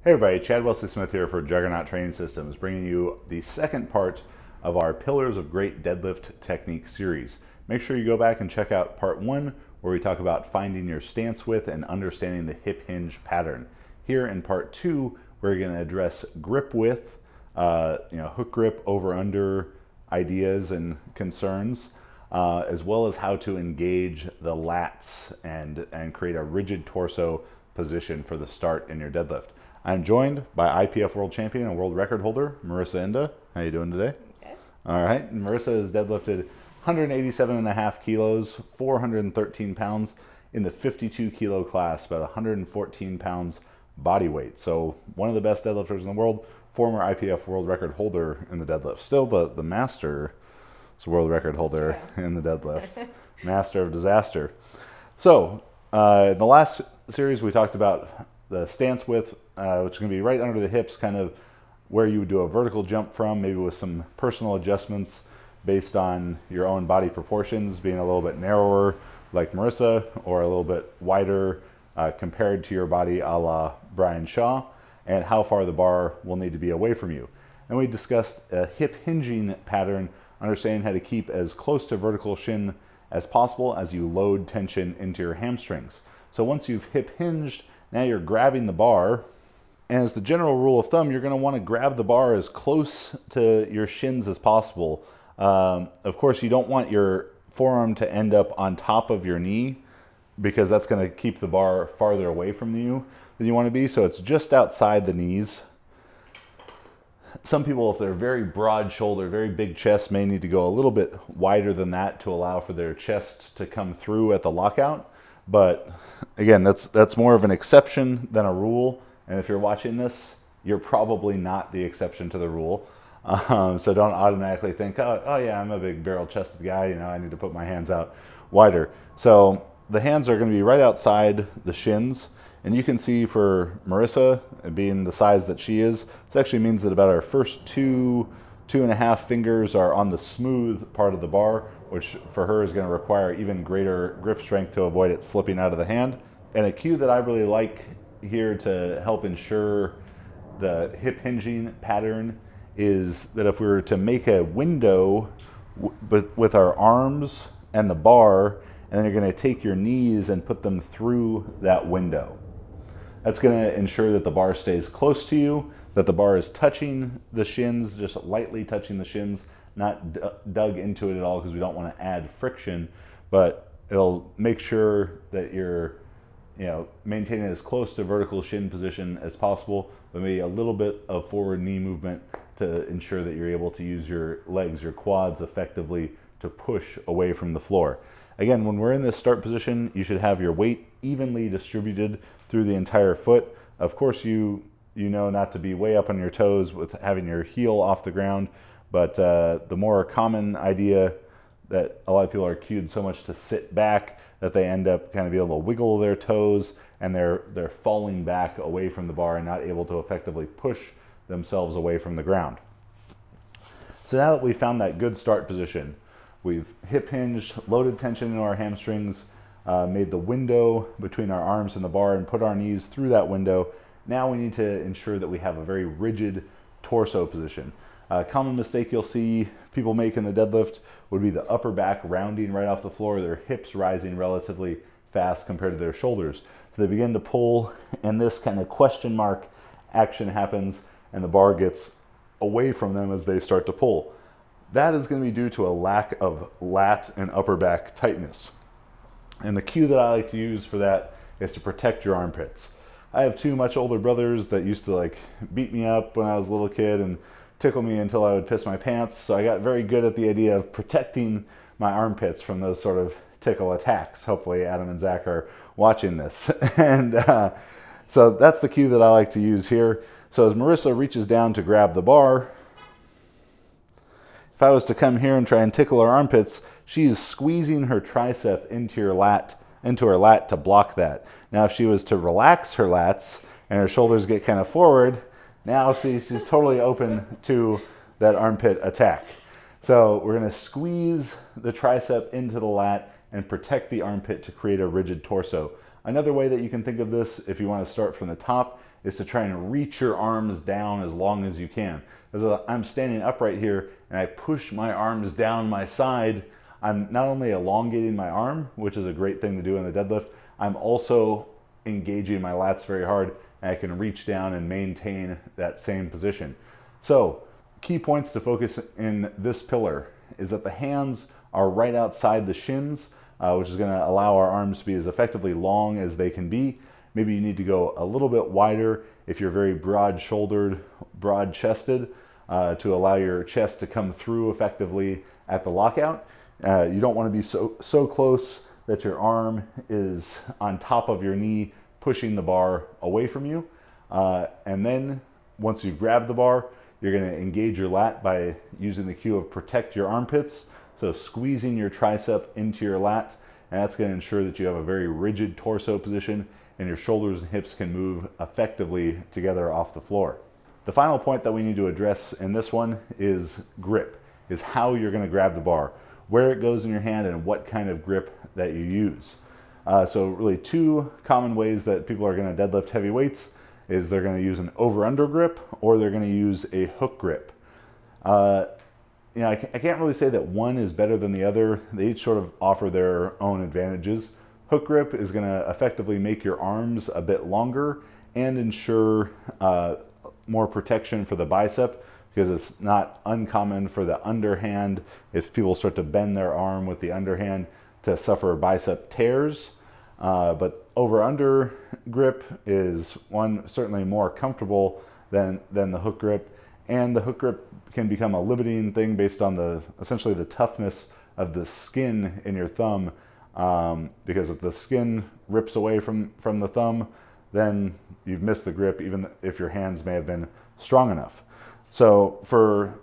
Hey everybody, Chad Wesley Smith here for Juggernaut Training Systems, bringing you the second part of our Pillars of Great Deadlift Technique series. Make sure you go back and check out part 1, where we talk about finding your stance width and understanding the hip hinge pattern. Here in part 2, we're going to address grip width, hook grip, over under ideas and concerns, as well as how to engage the lats and create a rigid torso position for the start in your deadlift. I'm joined by IPF World Champion and World Record holder, Marissa Inda. How you doing today? Good. All right. Marissa has deadlifted 187.5 kilos, 413 pounds in the 52 kilo class, about 114 pounds body weight. So one of the best deadlifters in the world, former IPF World Record holder in the deadlift. Still the master world record holder in the deadlift. Master of disaster. So in the last series, we talked about the stance width, which is going to be right under the hips, kind of where you would do a vertical jump from, maybe with some personal adjustments based on your own body proportions, being a little bit narrower like Marissa, or a little bit wider compared to your body, a la Brian Shaw, and how far the bar will need to be away from you. And we discussed a hip hinging pattern, understanding how to keep as close to vertical shin as possible as you load tension into your hamstrings. So once you've hip hinged, now you're grabbing the bar, and as the general rule of thumb, you're going to want to grab the bar as close to your shins as possible. Of course, you don't want your forearm to end up on top of your knee, because that's going to keep the bar farther away from you than you want to be, so it's just outside the knees. Some people, if they're very broad shoulder, very big chest, may need to go a little bit wider than that to allow for their chest to come through at the lockout. But again, that's more of an exception than a rule. And if you're watching this, you're probably not the exception to the rule. So don't automatically think, oh yeah, I'm a big barrel-chested guy, I need to put my hands out wider. So the hands are going to be right outside the shins. And you can see for Marissa, being the size that she is, this actually means that about our first two and a half fingers are on the smooth part of the bar, which for her is going to require even greater grip strength to avoid it slipping out of the hand. And a cue that I really like here to help ensure the hip hinging pattern is that if we were to make a window with our arms and the bar, and then you're going to take your knees and put them through that window. That's going to ensure that the bar stays close to you, that the bar is touching the shins, just lightly touching the shins, not dug into it at all, because we don't want to add friction, but it'll make sure that you're maintaining as close to vertical shin position as possible, but maybe a little bit of forward knee movement to ensure that you're able to use your legs, your quads effectively to push away from the floor. Again, when we're in this start position, you should have your weight evenly distributed through the entire foot. Of course, you know not to be way up on your toes with having your heel off the ground, but the more common idea that a lot of people are cued so much to sit back that they end up kind of be able to wiggle their toes, and they're falling back away from the bar and not able to effectively push themselves away from the ground. So now that we've found that good start position, we've hip hinged, loaded tension into our hamstrings, made the window between our arms and the bar, and put our knees through that window. Now we need to ensure that we have a very rigid torso position. A common mistake you'll see people make in the deadlift would be the upper back rounding right off the floor, their hips rising relatively fast compared to their shoulders. So they begin to pull, and this kind of question mark action happens, and the bar gets away from them as they start to pull. That is going to be due to a lack of lat and upper back tightness. And the cue that I like to use for that is to protect your armpits. I have two much older brothers that used to beat me up when I was a little kid and tickle me until I would piss my pants. So I got very good at the idea of protecting my armpits from those sort of tickle attacks. Hopefully Adam and Zach are watching this. And so that's the cue that I like to use here. So as Marissa reaches down to grab the bar, if I was to come here and try and tickle her armpits, she's squeezing her tricep into her lat to block that. Now if she was to relax her lats and her shoulders get kind of forward, now she's totally open to that armpit attack. So we're going to squeeze the tricep into the lat and protect the armpit to create a rigid torso. Another way that you can think of this, if you want to start from the top, is to try and reach your arms down as long as you can. As I'm standing upright here and I push my arms down my side, I'm not only elongating my arm, which is a great thing to do in the deadlift, I'm also engaging my lats very hard, and I can reach down and maintain that same position. So key points to focus in this pillar is that the hands are right outside the shins, which is going to allow our arms to be as effectively long as they can be. Maybe you need to go a little bit wider if you're very broad-shouldered, broad-chested, to allow your chest to come through effectively at the lockout. You don't want to be so close that your arm is on top of your knee, pushing the bar away from you. And then once you've grabbed the bar, you're going to engage your lat by using the cue of protect your armpits. So squeezing your tricep into your lat, and that's going to ensure that you have a very rigid torso position and your shoulders and hips can move effectively together off the floor. The final point that we need to address in this one is grip, is how you're going to grab the bar, where it goes in your hand, and what kind of grip that you use. So really two common ways that people are going to deadlift heavy weights is they're going to use an over-under grip or they're going to use a hook grip. You know, I can't really say that one is better than the other. They each sort of offer their own advantages. Hook grip is going to effectively make your arms a bit longer and ensure more protection for the bicep, because it's not uncommon for the underhand, if people start to bend their arm with the underhand, to suffer bicep tears. But over-under grip is one certainly more comfortable than the hook grip, and the hook grip can become a limiting thing based on essentially the toughness of the skin in your thumb, because if the skin rips away from the thumb, then you've missed the grip even if your hands may have been strong enough. So for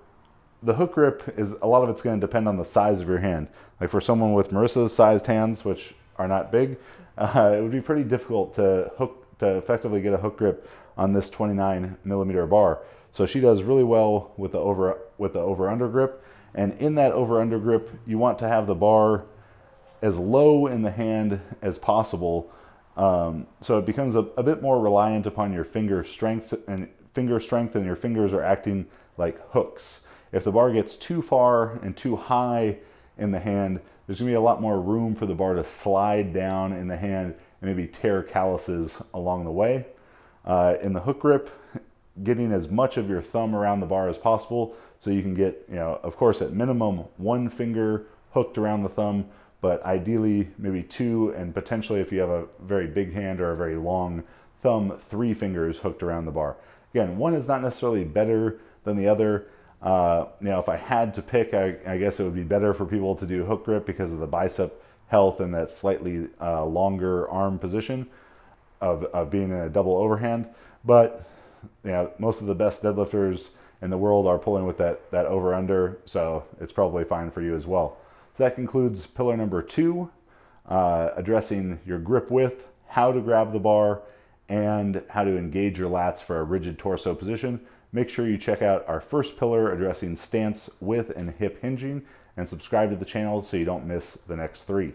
the hook grip, a lot of it's going to depend on the size of your hand. Like for someone with Marissa's sized hands, which are not big, it would be pretty difficult to effectively get a hook grip on this 29mm bar. So she does really well with the over-under grip. And in that over-under grip, you want to have the bar as low in the hand as possible, so it becomes a bit more reliant upon your finger strength, and your fingers are acting like hooks. If the bar gets too far and too high in the hand, there's going to be a lot more room for the bar to slide down in the hand and maybe tear calluses along the way. In the hook grip, getting as much of your thumb around the bar as possible, so you can get, you know, of course at minimum one finger hooked around the thumb, but ideally maybe two, and potentially if you have a very big hand or a very long thumb, 3 fingers hooked around the bar. Again, one is not necessarily better than the other. You know, if I had to pick, I guess it would be better for people to do hook grip because of the bicep health and that slightly longer arm position of being in a double overhand. But yeah, most of the best deadlifters in the world are pulling with that over-under, so it's probably fine for you as well. So that concludes pillar number 2, addressing your grip width, how to grab the bar, and how to engage your lats for a rigid torso position. Make sure you check out our first pillar addressing stance, width, and hip hinging, and subscribe to the channel so you don't miss the next 3.